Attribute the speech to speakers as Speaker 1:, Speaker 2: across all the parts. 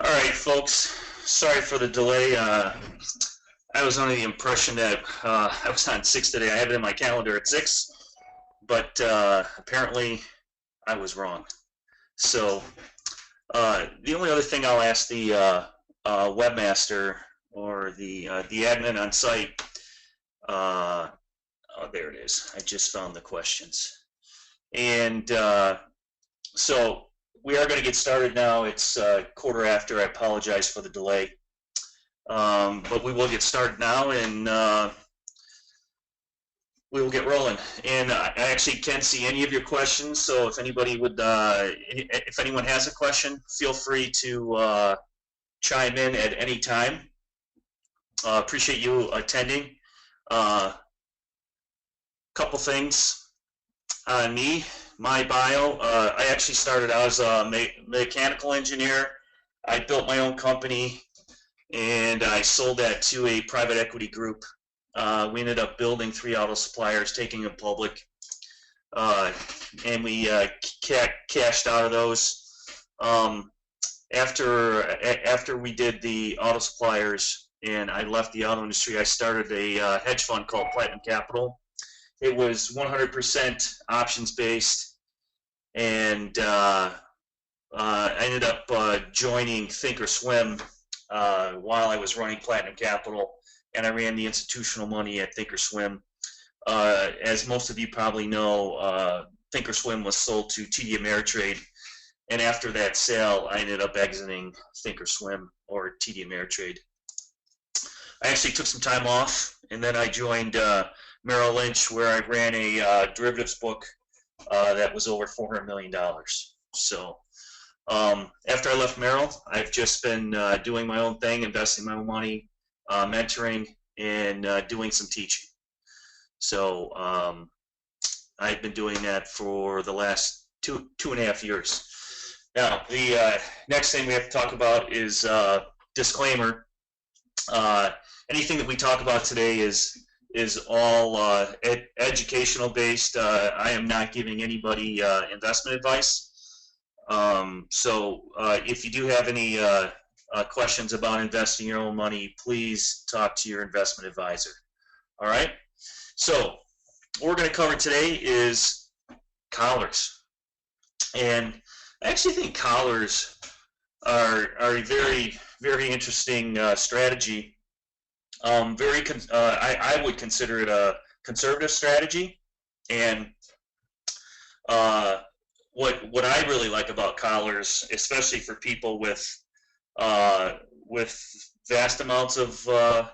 Speaker 1: All right, folks. Sorry for the delay. I was under the impression that I was on 6 today. I have it in my calendar at 6, but apparently I was wrong. So the only other thing I'll ask the webmaster or the admin on site. Oh, there it is. I just found the questions. And so we are going to get started now. It's quarter after. I apologize for the delay. But we will get started now, and we will get rolling. And I actually can't see any of your questions, so if anybody would, if anyone has a question, feel free to chime in at any time. Appreciate you attending. Couple things on me, my bio. I actually started out as a mechanical engineer. I built my own company, and I sold that to a private equity group. We ended up building 3 auto suppliers, taking them public, and we cashed out of those. After we did the auto suppliers and I left the auto industry, I started a hedge fund called Platinum Capital. It was 100% options based, and I ended up joining Thinkorswim while I was running Platinum Capital, and I ran the institutional money at Thinkorswim. As most of you probably know, Thinkorswim was sold to TD Ameritrade, and after that sale, I ended up exiting Thinkorswim or TD Ameritrade. I actually took some time off, and then I joined Merrill Lynch, where I ran a derivatives book that was over $400 million. So after I left Merrill, I've just been doing my own thing, investing my own money, mentoring, and doing some teaching. So I've been doing that for the last two and a half years. Now, the next thing we have to talk about is disclaimer. Anything that we talk about today is all educational based. I am not giving anybody investment advice. So if you do have any questions about investing your own money, please talk to your investment advisor. All right? So what we're going to cover today is collars. And I actually think collars are a very, very interesting strategy. I would consider it a conservative strategy, and what I really like about collars, especially for people with vast amounts of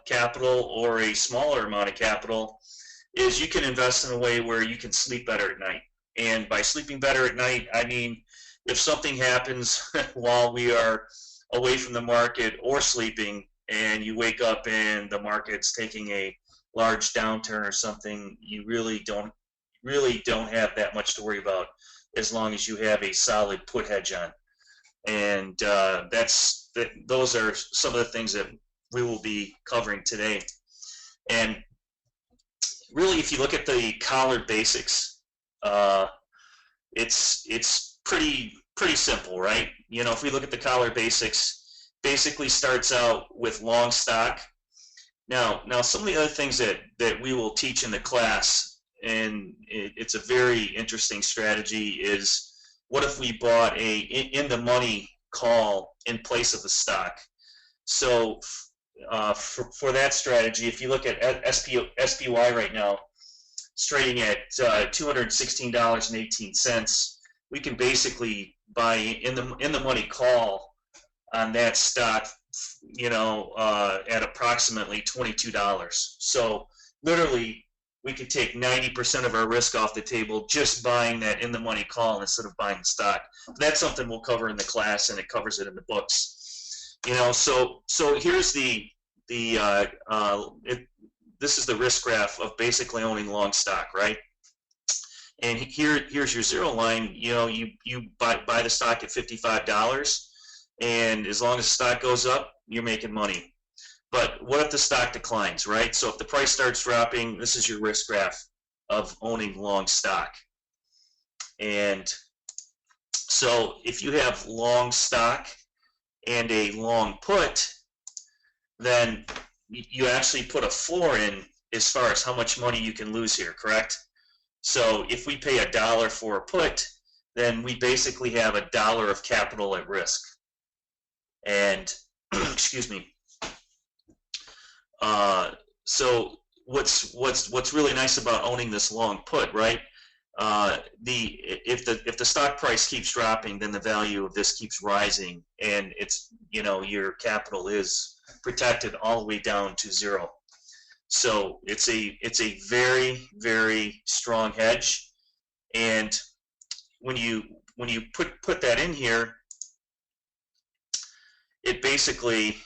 Speaker 1: capital or a smaller amount of capital, is you can invest in a way where you can sleep better at night. And by sleeping better at night, I mean if something happens while we are away from the market or sleeping, and you wake up and the market's taking a large downturn or something, you really don't have that much to worry about as long as you have a solid put hedge on. And those are some of the things that we will be covering today. And really, if you look at the collar basics, it's pretty simple, right? You know, if we look at the collar basics, basically starts out with long stock. Now some of the other things that we will teach in the class, and it's a very interesting strategy, is what if we bought a in the money call in place of the stock? So for that strategy, if you look at SPY right now, it's trading at $216.18. We can basically buy in the money call on that stock, you know, at approximately $22. So literally, we could take 90% of our risk off the table just buying that in the money call instead of buying the stock. But that's something we'll cover in the class, and it covers it in the books. You know, so here's this is the risk graph of basically owning long stock, right? And here's your zero line. You know, you buy the stock at $55. And as long as the stock goes up, you're making money. But what if the stock declines, right? So if the price starts dropping, this is your risk graph of owning long stock. And so if you have long stock and a long put, then you actually put a floor in as far as how much money you can lose here, correct? So if we pay $1 for a put, then we basically have $1 of capital at risk. And excuse me. So what's really nice about owning this long put, right? If the stock price keeps dropping, then the value of this keeps rising, and it's, you know, your capital is protected all the way down to zero. So it's a very, very strong hedge, and when you put that in here, it basically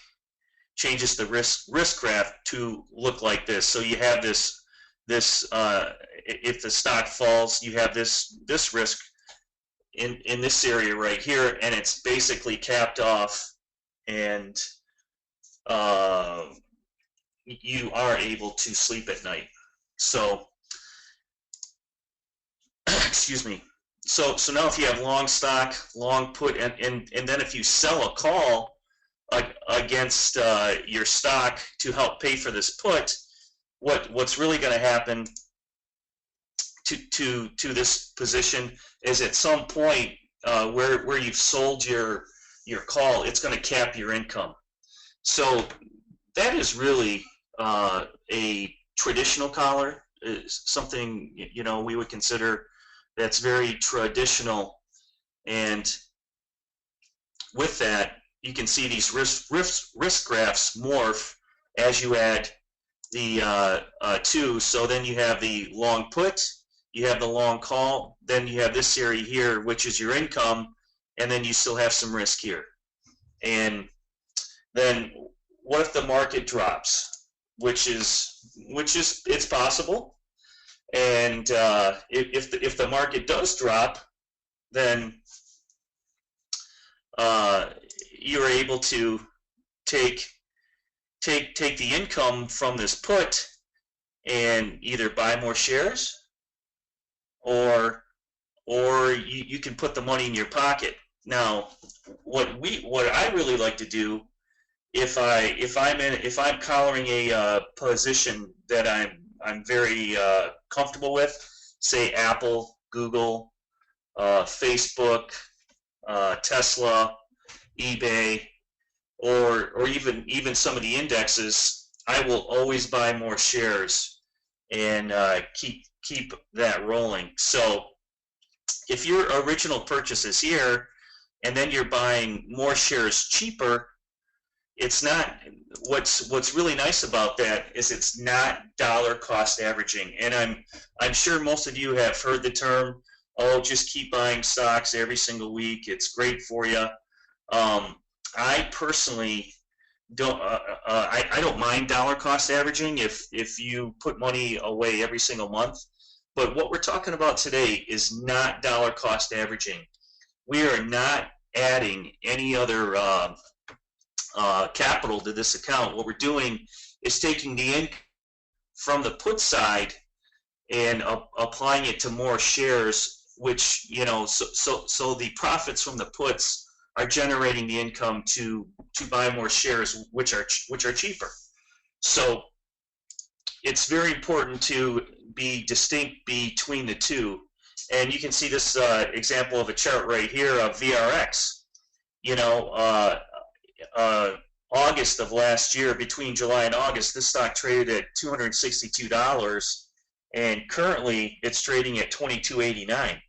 Speaker 1: changes the risk graph to look like this. So you have this if the stock falls, you have this risk in this area right here, and it's basically capped off, and you are able to sleep at night. So excuse me. So now if you have long stock, long put, and then if you sell a call against your stock to help pay for this put, what's really going to happen to this position is at some point where you've sold your call, it's going to cap your income. So that is really a traditional collar, something, you know, we would consider that's very traditional. And with that, you can see these risk graphs morph as you add the two. So then you have the long put, you have the long call, then you have this area here, which is your income, and then you still have some risk here. And then what if the market drops, which is it's possible. And if the market does drop, then you're able to take the income from this put and either buy more shares, or you can put the money in your pocket. Now, what I really like to do, if I'm collaring a position that I'm very comfortable with, say Apple, Google, Facebook, Tesla, eBay, or even some of the indexes, I will always buy more shares and keep that rolling. So if your original purchase is here and then you're buying more shares cheaper, it's not, what's really nice about that is it's not dollar cost averaging. And I'm sure most of you have heard the term, oh, just keep buying stocks every single week, it's great for you. I personally don't I don't mind dollar cost averaging if you put money away every single month. But what we're talking about today is not dollar cost averaging. We are not adding any other capital to this account. What we're doing is taking the income from the put side and applying it to more shares, which, you know, so the profits from the puts are generating the income to buy more shares, which are cheaper. So it's very important to be distinct between the two. And you can see this example of a chart right here of VRX. You know, August of last year, between July and August, this stock traded at $262, and currently it's trading at $22.89.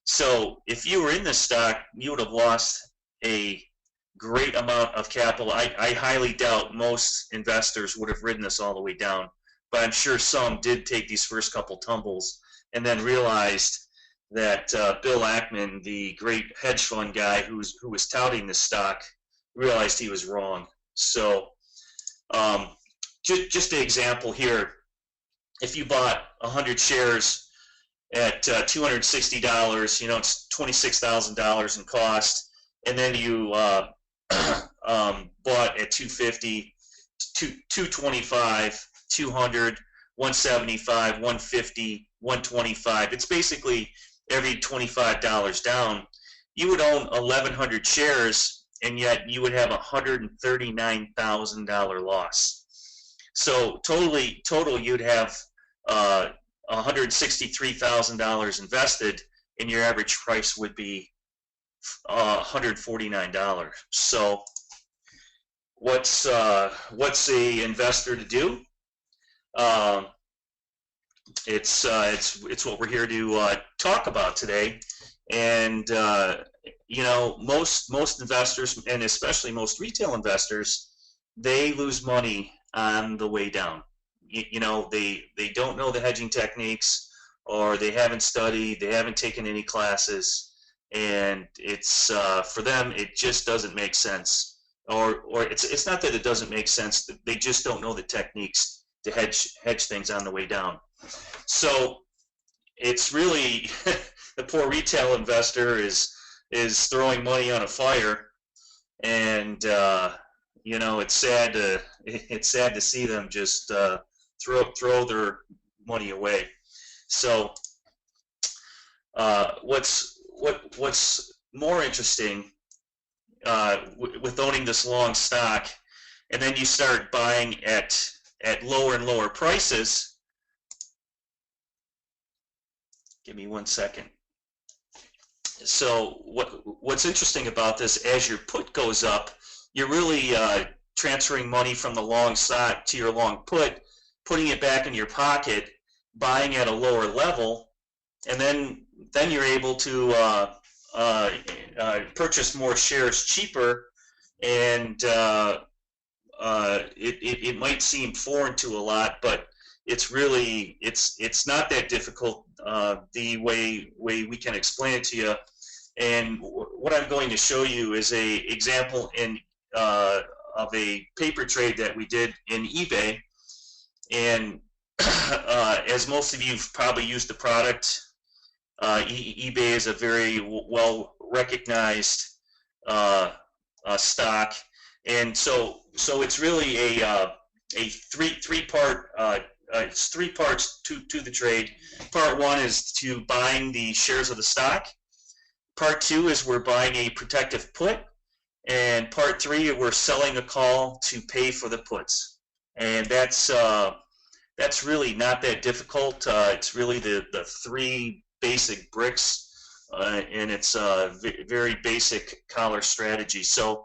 Speaker 1: So if you were in this stock, you would have lost a great amount of capital. I highly doubt most investors would have ridden this all the way down, but I'm sure some did take these first couple tumbles and then realized that Bill Ackman, the great hedge fund guy who was touting this stock, realized he was wrong. So just an example here, if you bought 100 shares at $260, you know, it's $26,000 in cost, and then you bought at 250, 225, 200, 175, 150, 125. It's basically every $25 down. You would own 1,100 shares, and yet you would have $139,000 loss. So total you'd have $163,000 invested, and your average price would be $149. So what's a investor to do? It's what we're here to talk about today. And most investors, and especially most retail investors, they lose money on the way down. They don't know the hedging techniques, or they haven't studied, they haven't taken any classes, and it's for them it just doesn't make sense. Or it's not that it doesn't make sense, they just don't know the techniques to hedge things on the way down. So it's really the poor retail investor is throwing money on a fire, and it's sad to see them just throw their money away. So what's more interesting with owning this long stock, and then you start buying at lower and lower prices. Give me 1 second. So what's interesting about this, as your put goes up, you're really transferring money from the long stock to your long put, putting it back in your pocket, buying at a lower level, and then you're able to purchase more shares cheaper. And it might seem foreign to a lot, but it's really it's not that difficult the way we can explain it to you. And what I'm going to show you is a example of a paper trade that we did in eBay. And as most of you've probably used the product, eBay is a very well recognized stock, and so it's really a three-part. It's three parts to the trade. Part one is to buying the shares of the stock. Part two is we're buying a protective put, and part three we're selling a call to pay for the puts. And that's really not that difficult. It's really the three basic bricks, and it's a very basic collar strategy. So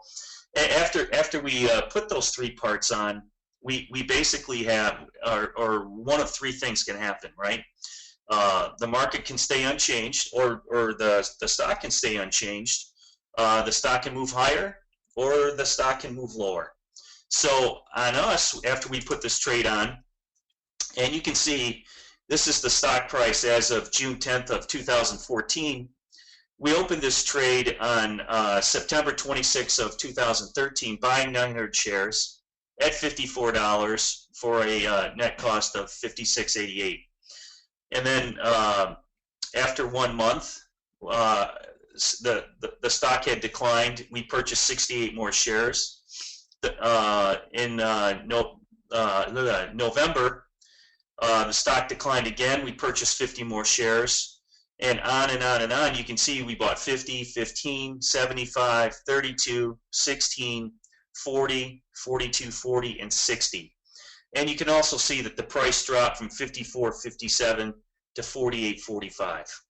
Speaker 1: after we put those three parts on, we basically have, or one of three things can happen, right? The market can stay unchanged, or the stock can stay unchanged. The stock can move higher, or the stock can move lower. So on us, after we put this trade on, and you can see this is the stock price as of June 10th of 2014. We opened this trade on September 26th of 2013, buying 900 shares at $54 for a net cost of $56.88. And then after 1 month, the stock had declined. We purchased 68 more shares. In November, the stock declined again. We purchased 50 more shares, and on and on and on. You can see we bought 50, 15, 75, 32, 16, 40, 42, 40, and 60. And you can also see that the price dropped from 54.57 to 48.45.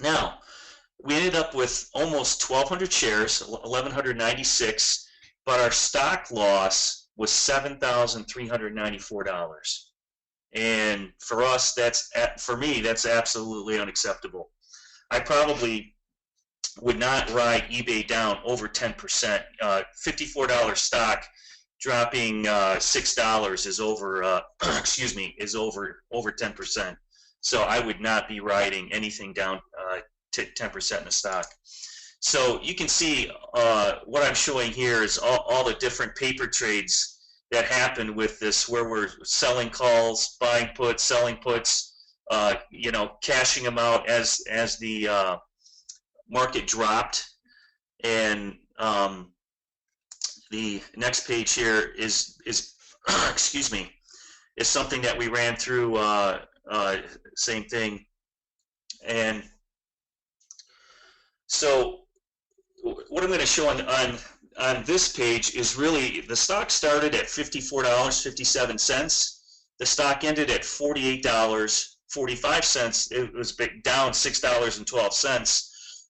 Speaker 1: Now, we ended up with almost 1,200 shares, 1,196, but our stock loss was $7,394. And for us, for me, that's absolutely unacceptable. I probably would not ride eBay down over 10%. $54 stock dropping $6 is over is over 10%. So I would not be riding anything down to 10% in a stock. So you can see what I'm showing here is all the different paper trades that happened with this, where we're selling calls, buying puts, selling puts, cashing them out as the market dropped. And the next page here is excuse me, is something that we ran through, same thing. And so what I'm going to show on this page is really the stock started at $54.57. The stock ended at $48.45. It was down $6.12.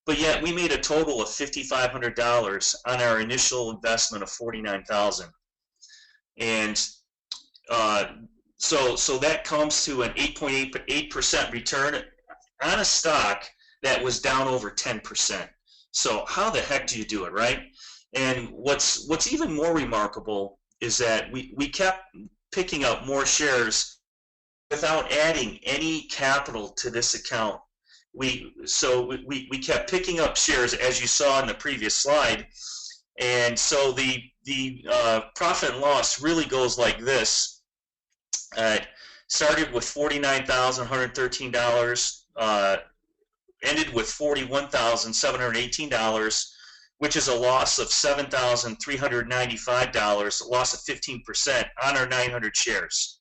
Speaker 1: But yet we made a total of $5,500 on our initial investment of $49,000. And so that comes to an 8.8% return on a stock that was down over 10%. So how the heck do you do it, right? And what's even more remarkable is that we kept picking up more shares without adding any capital to this account. We kept picking up shares, as you saw in the previous slide, and so the profit and loss really goes like this. Started with $49,113, ended with $41,718, which is a loss of $7,395, a loss of 15% on our 900 shares.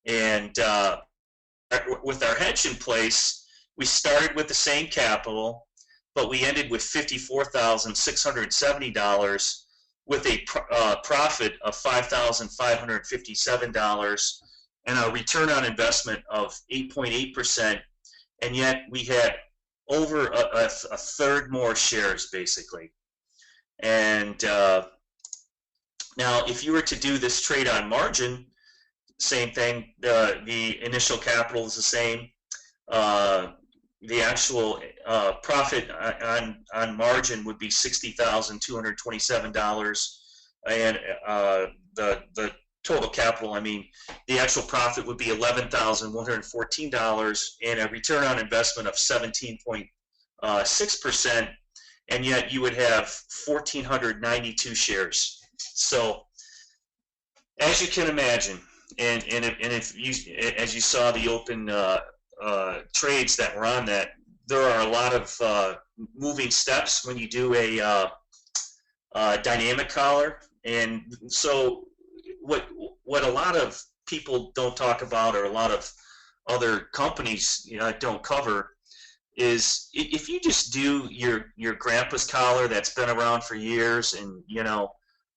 Speaker 1: And with our hedge in place, we started with the same capital, but we ended with $54,670 with a profit of $5,557 and a return on investment of 8.8%, and yet we had over a third more shares, basically. And now, if you were to do this trade on margin, same thing. The initial capital is the same. The actual profit on margin would be $60,227, and the total capital, I mean, the actual profit would be $11,114, and a return on investment of 17.6%, and yet you would have 1,492 shares. So, as you can imagine, and if you, as you saw the open trades that were on that, there are a lot of moving steps when you do a dynamic collar, and so what a lot of people don't talk about, or a lot of other companies don't cover, is if you just do your grandpa's collar that's been around for years, and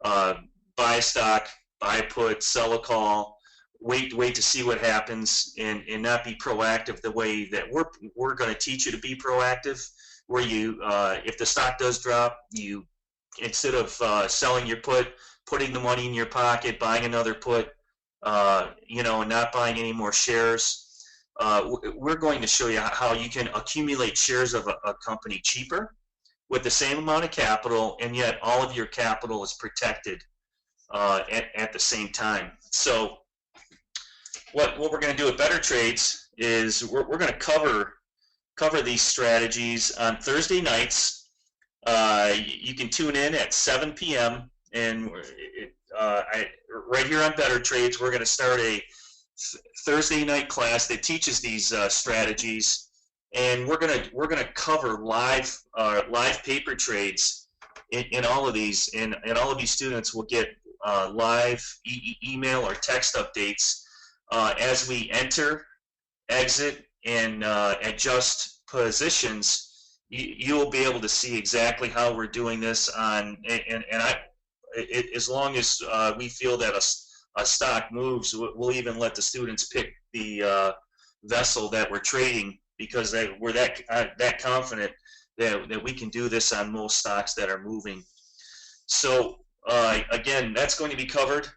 Speaker 1: buy a stock, buy a put, sell a call, wait to see what happens, and not be proactive the way that we're going to teach you to be proactive, where you if the stock does drop, you, instead of selling your put, putting the money in your pocket, buying another put, and not buying any more shares. We're going to show you how you can accumulate shares of a company cheaper with the same amount of capital, and yet all of your capital is protected at the same time. So what we're going to do at BetterTrades is we're going to cover these strategies on Thursday nights. You can tune in at 7 p.m. and right here on BetterTrades, we're going to start a Thursday night class that teaches these strategies, and we're gonna cover live paper trades in all of these, and all of these students will get live email or text updates as we enter, exit, and adjust positions. You will be able to see exactly how we're doing this on, as long as we feel that a stock moves, we'll even let the students pick the vessel that we're trading, because we're that confident that we can do this on most stocks that are moving. So again, that's going to be covered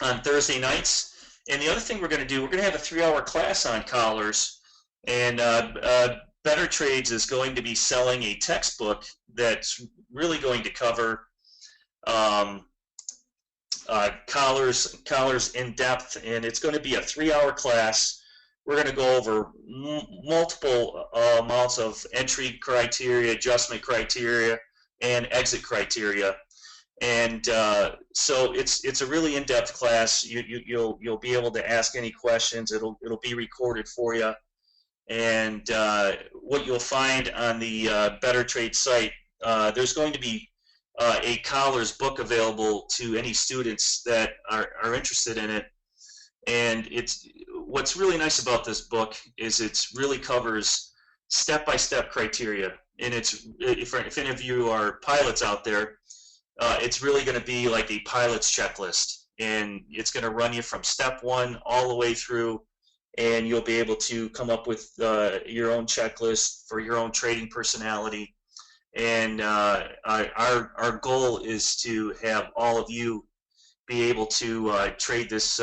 Speaker 1: on Thursday nights. And the other thing we're going to do, we're going to have a 3-hour class on collars, and BetterTrades is going to be selling a textbook that's really going to cover collars in depth, and it's going to be a 3-hour class. We're going to go over multiple amounts of entry criteria, adjustment criteria, and exit criteria. And so it's a really in-depth class. You'll be able to ask any questions. It'll be recorded for you. And what you'll find on the BetterTrade site, there's going to be a collars book available to any students that are interested in it. And what's really nice about this book is it really covers step-by-step criteria. and if any of you are pilots out there, it's really going to be like a pilot's checklist, and it's going to run you from step one all the way through, and you'll be able to come up with your own checklist for your own trading personality. And our goal is to have all of you be able to trade this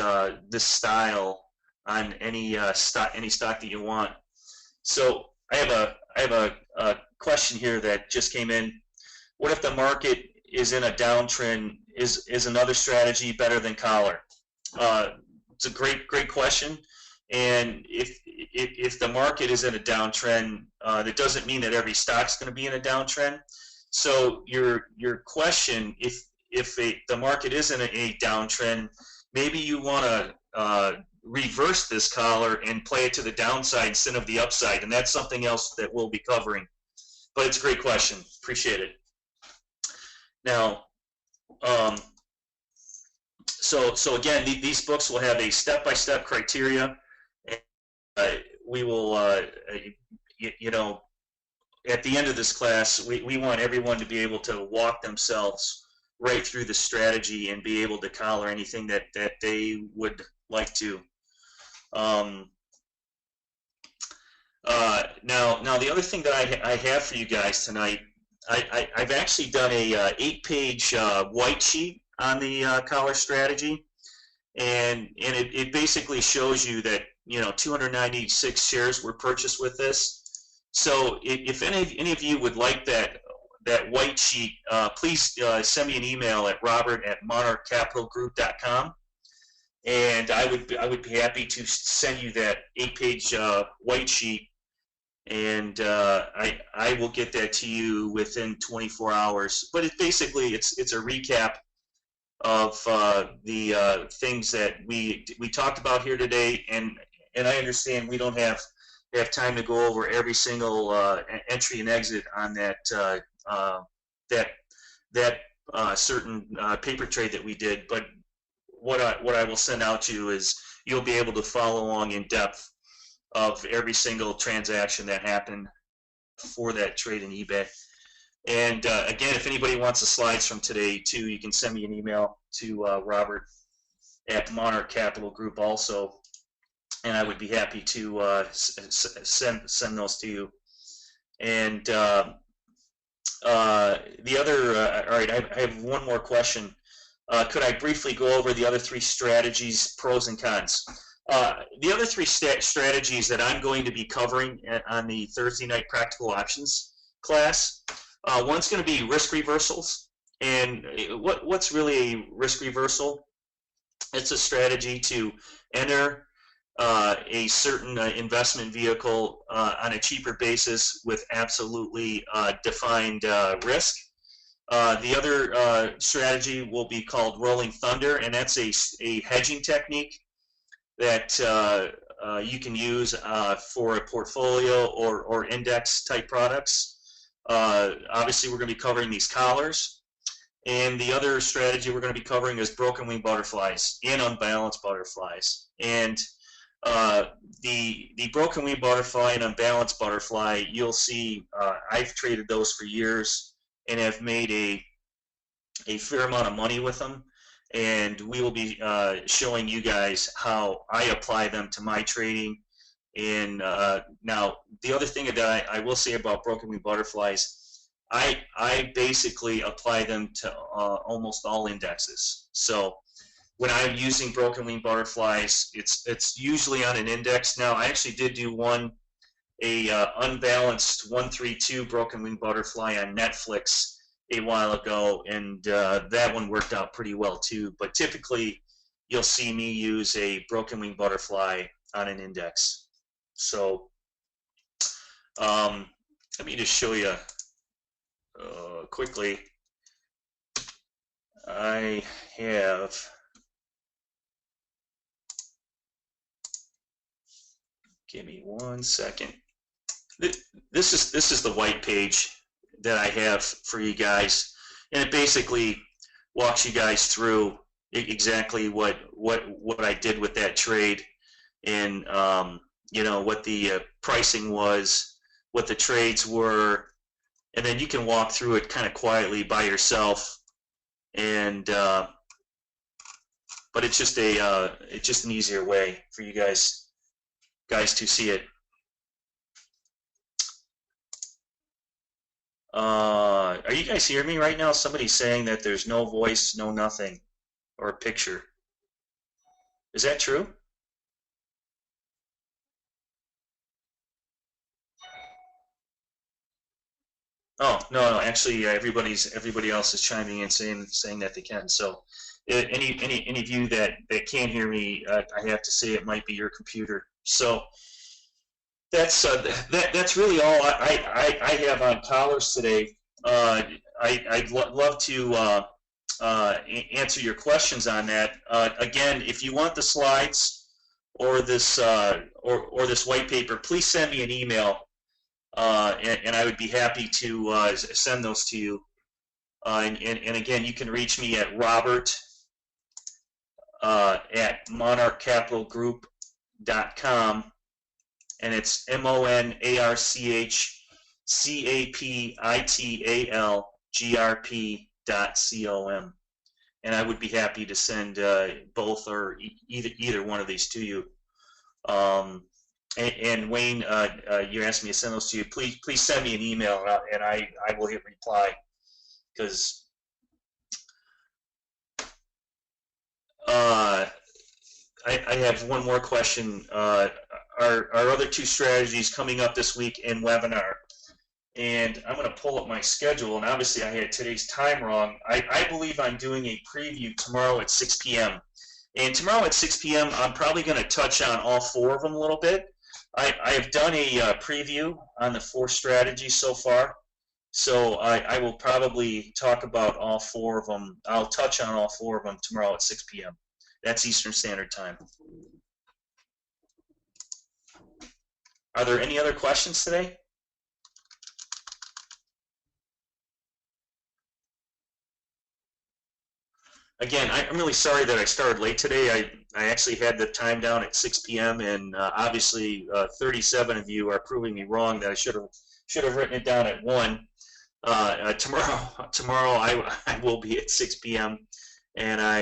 Speaker 1: this style on any stock that you want. So I have a question here that just came in. What if the market is in a downtrend? Is another strategy better than collar? It's a great question. And if the market is in a downtrend, that doesn't mean that every stock's going to be in a downtrend. So your question, if the market is in a downtrend, maybe you want to reverse this collar and play it to the downside instead of the upside, and that's something else that we'll be covering. But it's a great question. Appreciate it. Now, so again, these books will have a step-by-step criteria. We will, you know, at the end of this class, we want everyone to be able to walk themselves right through the strategy and be able to collar anything that they would like to. Now the other thing that I have for you guys tonight, I've actually done a 8-page white sheet on the collar strategy, and it basically shows you that, you know, 296 shares were purchased with this. So if any of you would like that white sheet, please send me an email at robert@monarchcapitalgroup.com, and I would be happy to send you that 8-page white sheet, and I will get that to you within 24 hours. But it's a recap of the things that we talked about here today, and I understand we don't have time to go over every single entry and exit on that certain paper trade that we did. But what I will send out to you is you'll be able to follow along in depth of every single transaction that happened for that trade in eBay. And again, if anybody wants the slides from today too, you can send me an email to Robert@Monarch Capital Group also, and I would be happy to send those to you. And the other, all right, I have one more question. Could I briefly go over the other 3 strategies, pros and cons? The other 3 strategies that I'm going to be covering on the Thursday night practical options class, one's going to be risk reversals. And what's really a risk reversal? It's a strategy to enter a certain investment vehicle on a cheaper basis with absolutely defined risk. The other strategy will be called rolling thunder, and that's a hedging technique that you can use for a portfolio or index type products. Obviously, we're going to be covering these collars. And the other strategy we're going to be covering is broken wing butterflies and unbalanced butterflies. And the broken wing butterfly and unbalanced butterfly, you'll see I've traded those for years and have made a fair amount of money with them. And we will be showing you guys how I apply them to my trading. And now, the other thing that I will say about broken wing butterflies, I basically apply them to almost all indexes. So when I'm using broken wing butterflies, it's usually on an index. Now, I actually did do a unbalanced 132 broken wing butterfly on Netflix a while ago, and that one worked out pretty well too. But typically, you'll see me use a broken wing butterfly on an index. So let me just show you quickly. I have give me one second. This is the white page that I have for you guys, and it basically walks you guys through exactly what I did with that trade, and you know, what the pricing was, what the trades were, and then you can walk through it kind of quietly by yourself. And but it's just an easier way for you guys to see it. Are you guys hearing me right now? Somebody's saying that there's no voice, no nothing, or a picture. Is that true? Oh, no, actually, everybody else is chiming in saying that they can. So, any of you that can't hear me, I have to say it might be your computer. So that's really all I have on collars today. I'd love to answer your questions on that. Again, if you want the slides or this or this white paper, please send me an email. And I would be happy to send those to you. And again, you can reach me at Robert at monarchcapitalgroup.com, and it's monarchcapitalgroup.com. And I would be happy to send both or either one of these to you. And Wayne, you asked me to send those to you. Please send me an email, and I will hit reply, because I have one more question. Our other two strategies coming up this week in webinar, and I'm going to pull up my schedule, and obviously I had today's time wrong. I believe I'm doing a preview tomorrow at 6 p.m. And tomorrow at 6 p.m., I'm probably going to touch on all four of them a little bit. I have done a preview on the 4 strategies so far, so I will probably talk about all 4 of them. I'll touch on all 4 of them tomorrow at 6 p.m. That's Eastern Standard Time. Are there any other questions today? Again, I'm really sorry that I started late today. I actually had the time down at 6 p.m. and obviously 37 of you are proving me wrong that I should have written it down at 1. Tomorrow I will be at 6 p.m. and I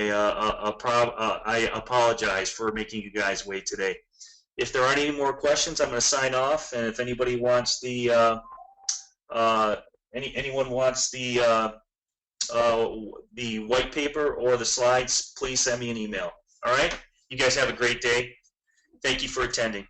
Speaker 1: apologize for making you guys wait today. If there aren't any more questions, I'm going to sign off. And if anybody wants the anyone wants the white paper or the slides, please send me an email. All right? You guys have a great day. Thank you for attending.